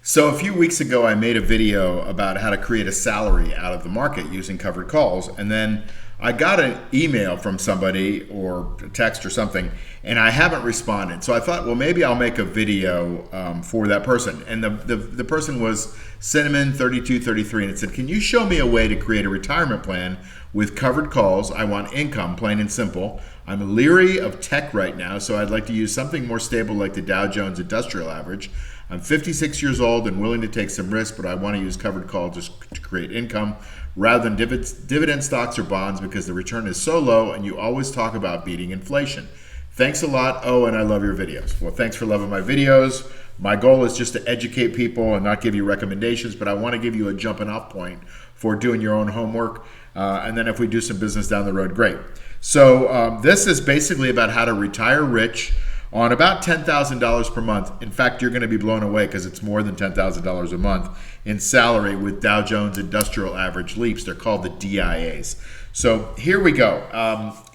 So a few weeks ago, I made a video about how to create a salary out of the market using covered calls. And then I got an email from somebody or a text or something, and I haven't responded. So I thought, well, maybe I'll make a video for that person. And the person was Cinnamon3233, and it said, can you show me a way to create a retirement plan with covered calls? I want income, plain and simple. I'm leery of tech right now, so I'd like to use something more stable like the Dow Jones Industrial Average. I'm 56 years old and willing to take some risk, but I want to use covered call just to create income rather than dividend stocks or bonds because the return is so low and you always talk about beating inflation. Thanks a lot. Oh, and I love your videos. Well, thanks for loving my videos. My goal is just to educate people and not give you recommendations, but I want to give you a jumping off point for doing your own homework. And then if we do some business down the road, great. So this is basically about how to retire rich on about $10,000 per month. In fact, you're going to be blown away because it's more than $10,000 a month in salary with Dow Jones Industrial Average LEAPS. They're called the DIAs. So here we go.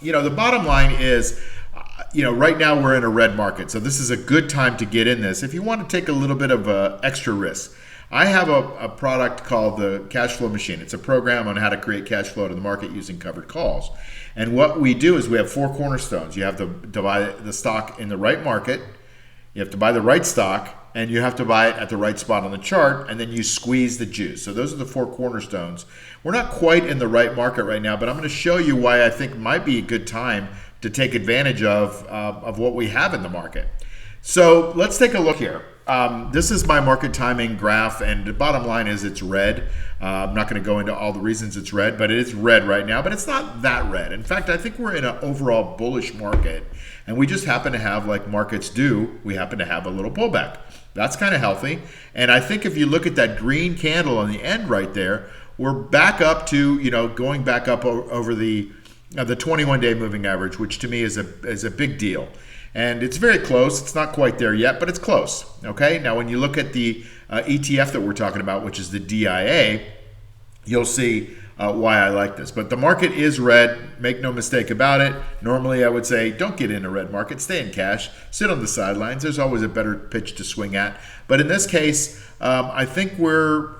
The bottom line is, right now we're in a red market. So this is a good time to get in this if you want to take a little bit of extra risk. I have a product called the Cash Flow Machine. It's a program on how to create cash flow to the market using covered calls. And what we do is we have 4 cornerstones. You have to buy the stock in the right market, you have to buy the right stock, and you have to buy it at the right spot on the chart, and then you squeeze the juice. So those are the 4 cornerstones. We're not quite in the right market right now, but I'm going to show you why I think might be a good time to take advantage of what we have in the market. So let's take a look here. This is my market timing graph, and the bottom line is it's red. I'm not going to go into all the reasons it's red, but it is red right now, but it's not that red. In fact, I think we're in an overall bullish market, and we just happen to have, like markets do, we happen to have a little pullback. That's kind of healthy. And I think if you look at that green candle on the end right there, we're back up to, going back up over the 21-day moving average, which to me is a big deal. And it's very close. It's not quite there yet, but it's close. Okay. Now, when you look at the ETF that we're talking about, which is the DIA, you'll see why I like this. But the market is red. Make no mistake about it. Normally, I would say don't get in a red market. Stay in cash. Sit on the sidelines. There's always a better pitch to swing at. But in this case, I think we're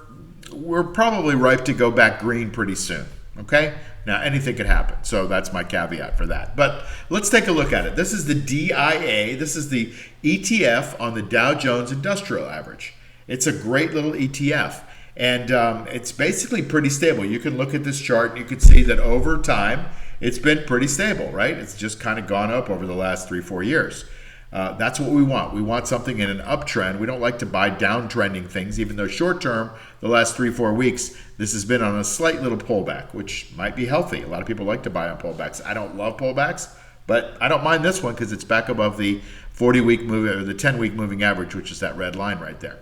probably ripe to go back green pretty soon. Okay. Now, anything could happen, so that's my caveat for that. But let's take a look at it. This is the DIA. This is the ETF on the Dow Jones Industrial Average. It's a great little ETF, and it's basically pretty stable. You can look at this chart, and you can see that over time, it's been pretty stable, right? It's just kind of gone up over the last 3-4 years. That's what we want. We want something in an uptrend. We don't like to buy downtrending things, even though short term, the last 3-4 weeks, this has been on a slight little pullback, which might be healthy. A lot of people like to buy on pullbacks. I don't love pullbacks, but I don't mind this one because it's back above the 40-week moving or the 10-week moving average, which is that red line right there.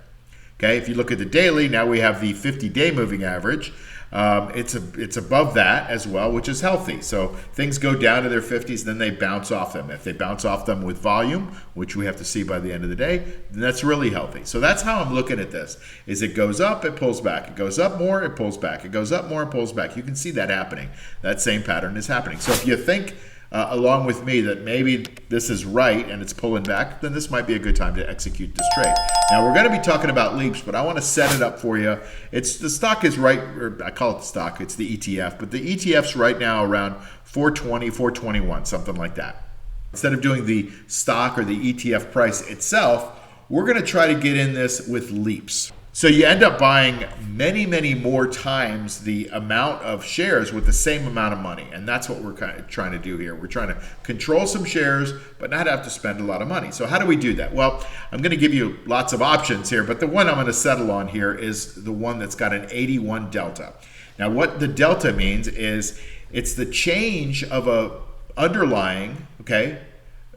Okay, if you look at the daily, now we have the 50-day moving average. It's above that as well, which is healthy. So things go down to their 50s, then they bounce off them. If they bounce off them with volume, which we have to see by the end of the day, then that's really healthy. So that's how I'm looking at this, is it goes up, it pulls back. It goes up more, it pulls back. It goes up more, it pulls back. You can see that happening. That same pattern is happening. So if you think along with me that maybe this is right and it's pulling back, then this might be a good time to execute this trade. Now we're going to be talking about LEAPS, but I want to set it up for you. The stock is right, or I call it the stock, it's the ETF, but the ETF's right now around 420, 421, something like that. Instead of doing the stock or the ETF price itself, we're going to try to get in this with LEAPS. So you end up buying many, many more times the amount of shares with the same amount of money. And that's what we're kind of trying to do here. We're trying to control some shares, but not have to spend a lot of money. So how do we do that? Well, I'm going to give you lots of options here, but the one I'm going to settle on here is the one that's got an 81 delta. Now, what the delta means is it's the change of a underlying, okay,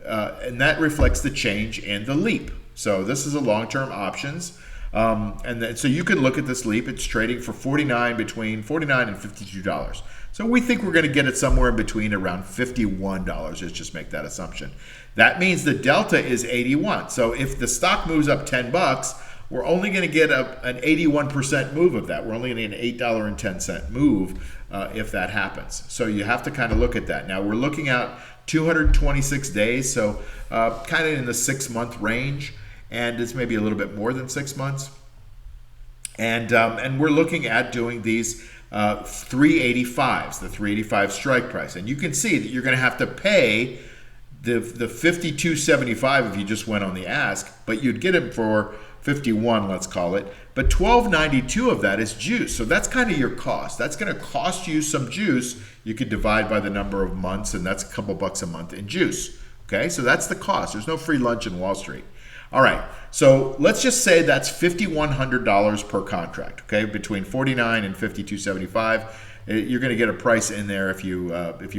and that reflects the change in the LEAP. So this is a long-term options. So you can look at this LEAP. It's trading for between $49 and $52. So we think we're going to get it somewhere in between around $51. Let's just make that assumption. That means the delta is 81. So if the stock moves up $10, we're only going to get an 81% move of that. We're only going to get an $8.10 move if that happens. So you have to kind of look at that. Now we're looking at 226 days, so kind of in the 6-month range. And it's maybe a little bit more than 6 months. And we're looking at doing these 385s, the 385 strike price. And you can see that you're going to have to pay the 52.75 if you just went on the ask, but you'd get it for 51, let's call it. But 12.92 of that is juice. So that's kind of your cost. That's going to cost you some juice. You could divide by the number of months, and that's a couple bucks a month in juice. Okay, so that's the cost. There's no free lunch in Wall Street. All right, so let's just say that's $5,100 per contract, okay, between 49 and 52.75. You're going to get a price in there if you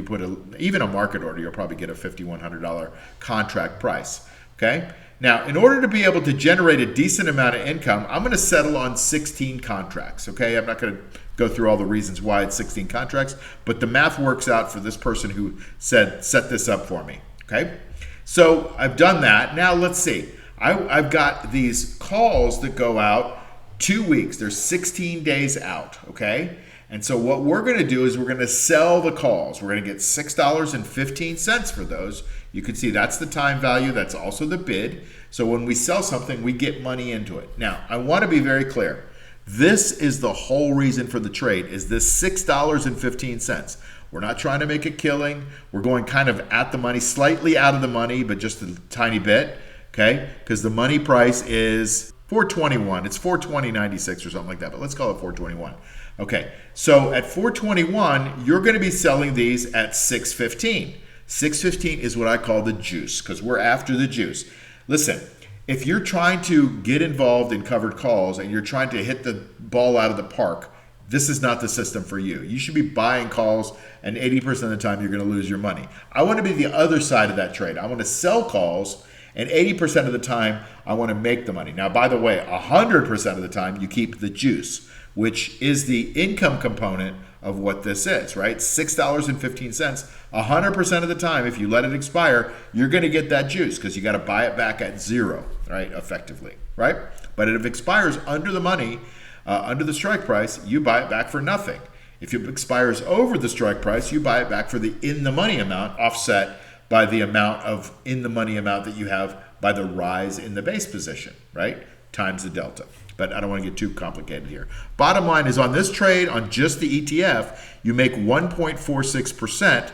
put even a market order, you'll probably get a $5,100 contract price, okay? Now, in order to be able to generate a decent amount of income, I'm going to settle on 16 contracts, okay? I'm not going to go through all the reasons why it's 16 contracts, but the math works out for this person who set this up for me, okay? So I've done that. Now let's see. I've got these calls that go out 2 weeks. They're 16 days out, okay? And so what we're going to do is we're going to sell the calls. We're going to get $6.15 for those. You can see that's the time value. That's also the bid. So when we sell something, we get money into it. Now, I want to be very clear. This is the whole reason for the trade, is this $6.15. We're not trying to make a killing. We're going kind of at the money, slightly out of the money, but just a tiny bit. Okay, because the money price is $4.21. It's $420.96 or something like that, but let's call it $4.21. Okay, so at $4.21, you're going to be selling these at $6.15. $6.15 is what I call the juice, because we're after the juice. Listen, if you're trying to get involved in covered calls and you're trying to hit the ball out of the park, this is not the system for you. You should be buying calls, and 80% of the time you're going to lose your money. I want to be the other side of that trade. I want to sell calls, and 80% of the time, I want to make the money. Now, by the way, 100% of the time, you keep the juice, which is the income component of what this is, right? $6.15. 100% of the time, if you let it expire, you're going to get that juice because you got to buy it back at zero, right? Effectively, right? But if it expires under the money, under the strike price, you buy it back for nothing. If it expires over the strike price, you buy it back for the in-the-money amount, offset by the amount of in-the-money amount that you have by the rise in the base position, right? Times the delta. But I don't want to get too complicated here. Bottom line is on this trade, on just the ETF, you make 1.46%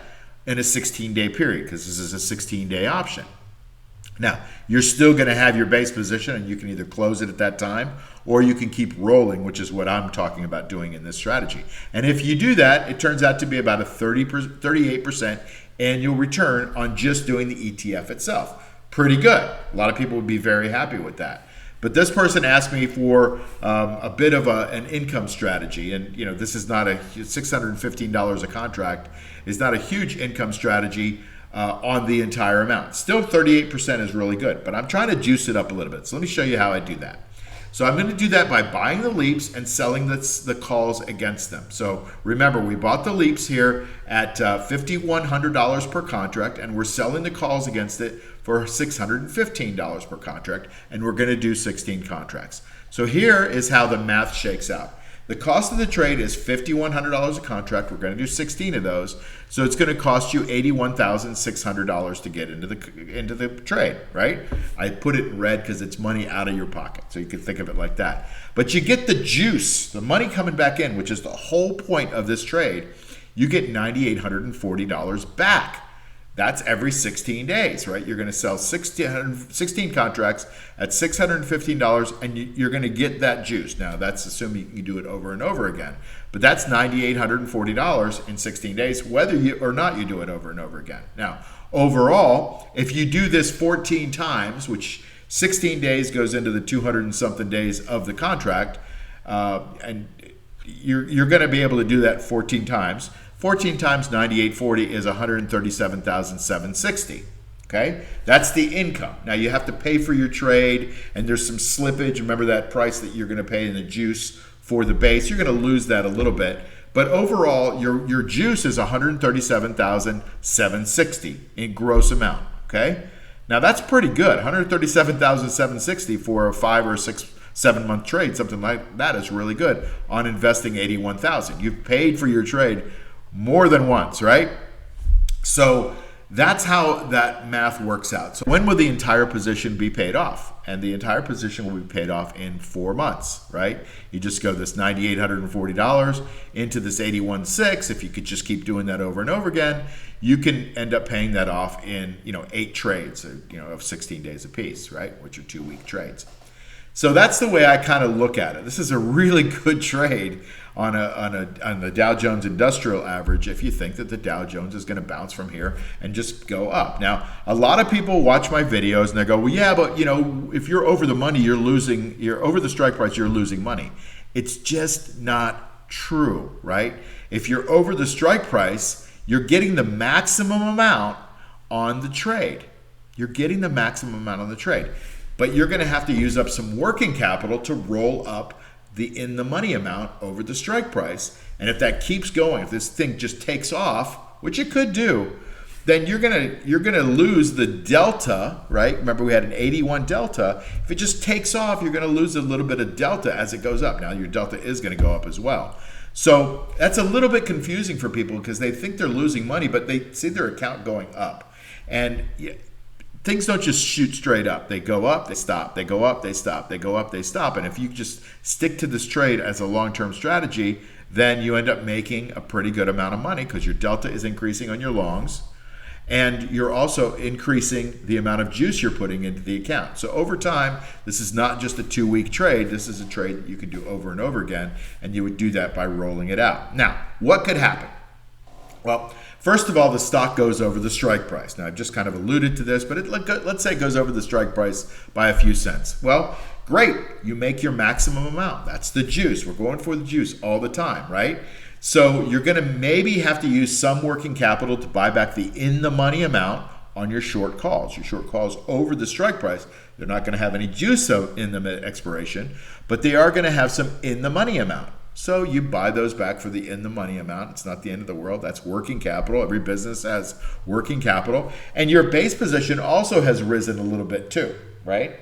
in a 16-day period because this is a 16-day option. Now, you're still going to have your base position, and you can either close it at that time or you can keep rolling, which is what I'm talking about doing in this strategy. And if you do that, it turns out to be about a 38% annual return on just doing the ETF itself. Pretty good. A lot of people would be very happy with that. But this person asked me for a bit of an income strategy, and this is not a $615 a contract is not a huge income strategy on the entire amount. Still 38% is really good, but I'm trying to juice it up a little bit. So let me show you how I do that. So I'm going to do that by buying the LEAPS and selling the calls against them. So remember, we bought the LEAPS here at $5,100 per contract, and we're selling the calls against it for $615 per contract, and we're going to do 16 contracts. So here is how the math shakes out. The cost of the trade is $5,100 a contract. We're going to do 16 of those. So it's going to cost you $81,600 to get into the trade, right? I put it in red because it's money out of your pocket. So you can think of it like that. But you get the juice, the money coming back in, which is the whole point of this trade. You get $9,840 back. That's every 16 days, right? You're going to sell 16 contracts at $615, and you're going to get that juice. Now, that's assuming you do it over and over again. But that's $9,840 in 16 days, whether you or not you do it over and over again. Now, overall, if you do this 14 times, which 16 days goes into the 200 and something days of the contract, and you're going to be able to do that 14 times. 14 times 9840 is $137,760. Okay, that's the income. Now you have to pay for your trade, and there's some slippage. Remember that price that you're going to pay in the juice for the base. You're going to lose that a little bit, but overall, your juice is $137,760 in gross amount. Okay, now that's pretty good. $137,760 for a 5 or 6, 7 month trade, something like that is really good on investing $81,000. You've paid for your trade more than once, right? So That's how that math works out. So when will the entire position be paid off? And the entire position will be paid off in 4 months, right? You just go this $9,840 into this 81.6. If you could just keep doing that over and over again, you can end up paying that off in 8 trades, of 16 days apiece, right? Which are 2-week trades. So that's the way I kind of look at it. This is a really good trade on the Dow Jones Industrial Average if you think that the Dow Jones is going to bounce from here and just go up. Now, a lot of people watch my videos and they go, well, yeah, but if you're over the money, you're over the strike price, you're losing money. It's just not true, right? If you're over the strike price, you're getting the maximum amount on the trade. You're getting the maximum amount on the trade. But you're going to have to use up some working capital to roll up the in-the-money amount over the strike price. And if that keeps going, if this thing just takes off, which it could do, then you're gonna lose the delta, right? Remember we had an 81 delta. If it just takes off, you're gonna lose a little bit of delta as it goes up. Now your delta is gonna go up as well. So that's a little bit confusing for people because they think they're losing money, but they see their account going up. And things don't just shoot straight up. They go up, they stop, they go up, they stop, they go up, they stop. And if you just stick to this trade as a long-term strategy, then you end up making a pretty good amount of money because your delta is increasing on your longs and you're also increasing the amount of juice you're putting into the account. So over time, this is not just a 2-week trade. This is a trade that you can do over and over again, and you would do that by rolling it out. Now, what could happen? Well, first of all, the stock goes over the strike price. Now, I've just kind of alluded to this, but let's say it goes over the strike price by a few cents. Well, great. You make your maximum amount. That's the juice. We're going for the juice all the time, right? So you're going to maybe have to use some working capital to buy back the in-the-money amount on your short calls. Your short calls over the strike price, they're not going to have any juice in the expiration, but they are going to have some in-the-money amount. So you buy those back for the in-the-money amount. It's not the end of the world. That's working capital. Every business has working capital. And your base position also has risen a little bit too, right?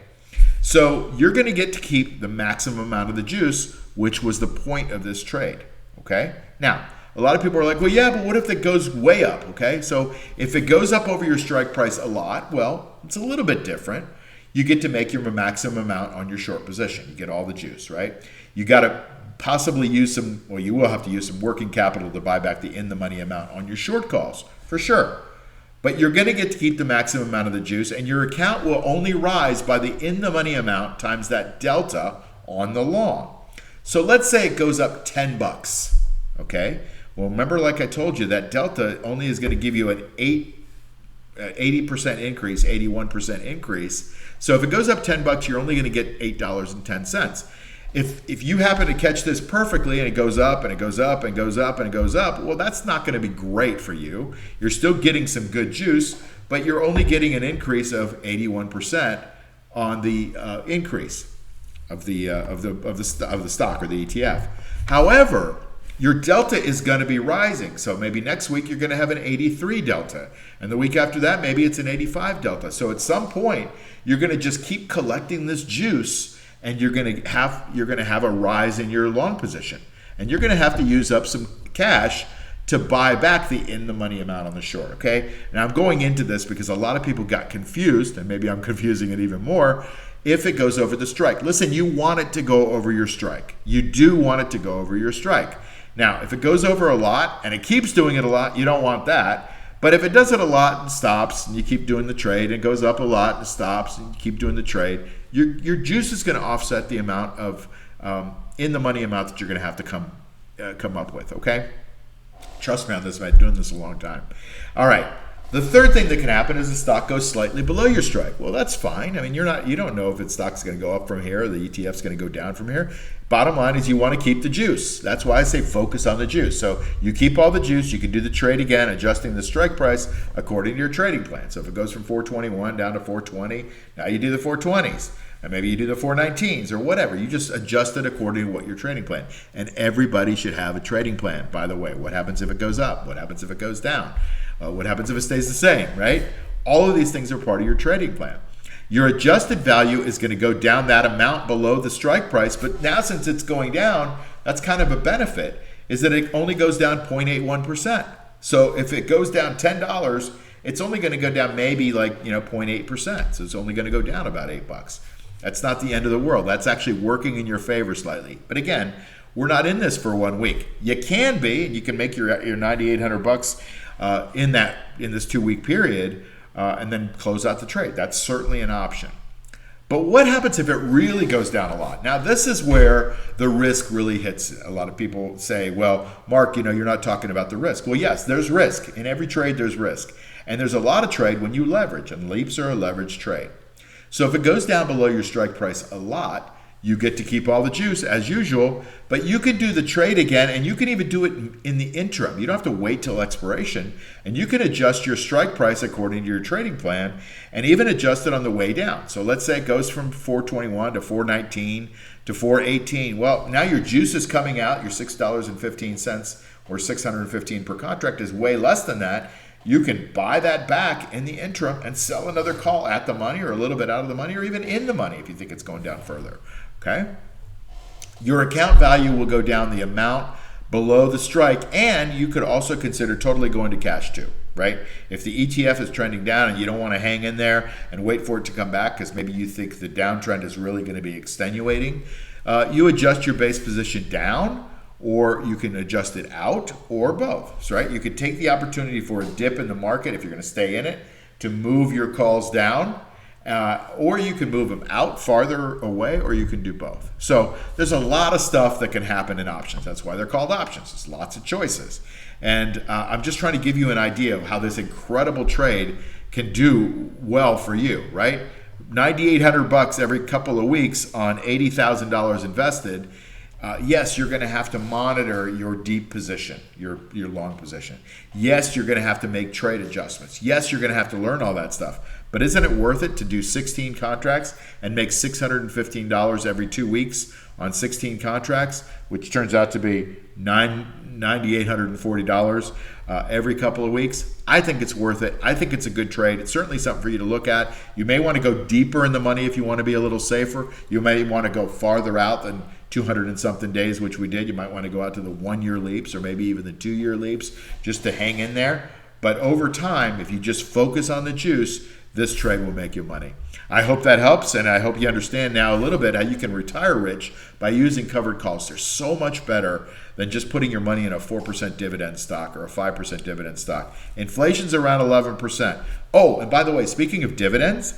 So you're going to get to keep the maximum amount of the juice, which was the point of this trade, okay? Now, a lot of people are like, well, yeah, but what if it goes way up, okay? So if it goes up over your strike price a lot, well, it's a little bit different. You get to make your maximum amount on your short position. You get all the juice, right? You got to possibly use some, well, you will have to use some working capital to buy back the in-the-money amount on your short calls, for sure. But you're going to get to keep the maximum amount of the juice, and your account will only rise by the in-the-money amount times that delta on the long. So let's say it goes up 10 bucks, okay? Well, remember, like I told you, that delta only is going to give you an 80% increase, 81% increase. So if it goes up 10 bucks, you're only going to get $8.10. If you happen to catch this perfectly and it goes up and it goes up and goes up and goes up, well, that's not going to be great for you. You're still getting some good juice, but you're only getting an increase of 81% on the increase of the stock or the ETF. However, your delta is going to be rising. So maybe next week you're going to have an 83 delta, and the week after that maybe it's an 85 delta. So at some point you're going to just keep collecting this juice, and you're going to have a rise in your long position, and you're going to have to use up some cash to buy back the in-the-money amount on the short, okay? Now I'm going into this because a lot of people got confused, and maybe I'm confusing it even more, if it goes over the strike. Listen, you want it to go over your strike. You do want it to go over your strike. Now, if it goes over a lot and it keeps doing it a lot, you don't want that. But if it does it a lot and stops, and you keep doing the trade, and it goes up a lot and stops, and you keep doing the trade, your juice is going to offset the amount of in-the-money amount that you're going to have to come up with, okay? Trust me on this, I've been doing this a long time. All right. The third thing that can happen is the stock goes slightly below your strike. Well, that's fine. I mean, you don't know if the stock's going to go up from here or the ETF's going to go down from here. Bottom line is you want to keep the juice. That's why I say focus on the juice. So you keep all the juice. You can do the trade again, adjusting the strike price according to your trading plan. So if it goes from 421 down to 420, now you do the 420s. And maybe you do the 419s or whatever. You just adjust it according to what your trading plan. And everybody should have a trading plan, by the way. What happens if it goes up? What happens if it goes down? What happens if it stays the same, right? All of these things are part of your trading plan. Your adjusted value is going to go down that amount below the strike price, but now since it's going down, that's kind of a benefit, is that it only goes down 0.81%. So if it goes down $10 it's only going to go down maybe like 0.8%. So it's only going to go down about $8. That's not the end of the world. That's actually working in your favor slightly. But again, we're not in this for 1 week. You can be, and you can make your $9,800 in this 2-week period, and then close out the trade. That's certainly an option. But what happens if it really goes down a lot? Now, this is where the risk really hits. A lot of people say, well, Mark, you're not talking about the risk. Well, yes, there's risk. In every trade, there's risk. And there's a lot of trade when you leverage, and LEAPS are a leverage trade. So if it goes down below your strike price a lot, you get to keep all the juice as usual, but you can do the trade again, and you can even do it in the interim. You don't have to wait till expiration, and you can adjust your strike price according to your trading plan and even adjust it on the way down. So let's say it goes from 421 to 419 to 418. Well, now your juice is coming out. Your $6.15 or 615 per contract is way less than that. You can buy that back in the interim and sell another call at the money or a little bit out of the money or even in the money if you think it's going down further. Okay? Your account value will go down the amount below the strike, and you could also consider totally going to cash too, right? If the ETF is trending down and you don't want to hang in there and wait for it to come back because maybe you think the downtrend is really going to be extenuating, you adjust your base position down, or you can adjust it out, or both, right? You could take the opportunity for a dip in the market if you're going to stay in it to move your calls down, or you can move them out farther away, or you can do both. So there's a lot of stuff that can happen in options. That's why they're called options. There's lots of choices. And I'm just trying to give you an idea of how this incredible trade can do well for you, right? $9,800 every couple of weeks on $80,000 invested. Yes, you're going to have to monitor your deep position, your long position. Yes, you're going to have to make trade adjustments. Yes, you're going to have to learn all that stuff. But isn't it worth it to do 16 contracts and make $615 every 2 weeks on 16 contracts, which turns out to be $9,840 every couple of weeks? I think it's worth it. I think it's a good trade. It's certainly something for you to look at. You may want to go deeper in the money if you want to be a little safer. You may want to go farther out than 200 and something days, which we did. You might want to go out to the 1-year LEAPS or maybe even the 2-year LEAPS just to hang in there. But over time, if you just focus on the juice, this trade will make you money. I hope that helps, and I hope you understand now a little bit how you can retire rich by using covered calls. They're so much better than just putting your money in a 4% dividend stock or a 5% dividend stock. Inflation's around 11%. Oh, and by the way, speaking of dividends,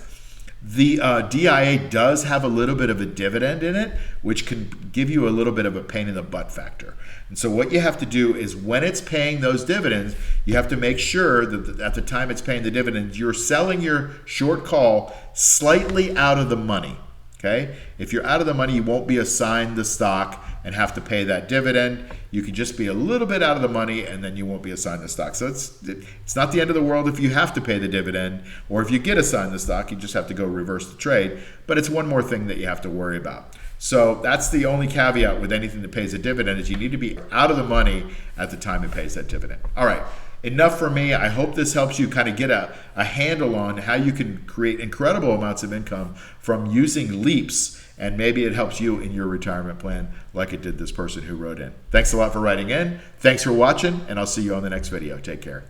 the DIA does have a little bit of a dividend in it, which can give you a little bit of a pain in the butt factor. And so what you have to do is when it's paying those dividends, you have to make sure that at the time it's paying the dividends, you're selling your short call slightly out of the money. Okay? If you're out of the money, you won't be assigned the stock and have to pay that dividend. You can just be a little bit out of the money and then you won't be assigned the stock. So it's not the end of the world if you have to pay the dividend, or if you get assigned the stock, you just have to go reverse the trade. But it's one more thing that you have to worry about. So that's the only caveat with anything that pays a dividend, is you need to be out of the money at the time it pays that dividend. All right. Enough for me. I hope this helps you kind of get a handle on how you can create incredible amounts of income from using LEAPS, and maybe it helps you in your retirement plan like it did this person who wrote in. Thanks a lot for writing in. Thanks for watching, and I'll see you on the next video. Take care.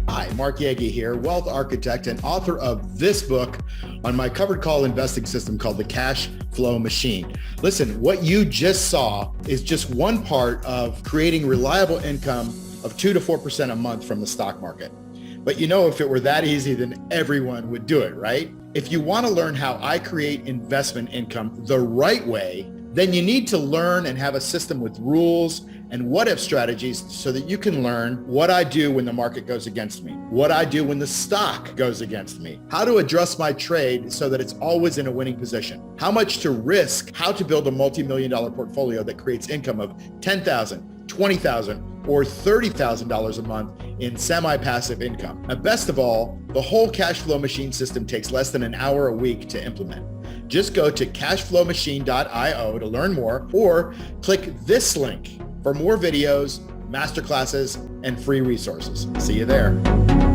Hi, Mark Yagi here, wealth architect and author of this book on my covered call investing system called the Cash Flow Machine. Listen, what you just saw is just one part of creating reliable income of 2 to 4% a month from the stock market. But if it were that easy, then everyone would do it, right? If you want to learn how I create investment income the right way, then you need to learn and have a system with rules and what-if strategies so that you can learn what I do when the market goes against me, what I do when the stock goes against me, how to adjust my trade so that it's always in a winning position, how much to risk, how to build a multi-million-dollar portfolio that creates income of $10,000, $20,000, or $30,000 a month in semi-passive income. And best of all, the whole cash flow machine system takes less than an hour a week to implement. Just go to cashflowmachine.io to learn more, or click this link for more videos, masterclasses, and free resources. See you there.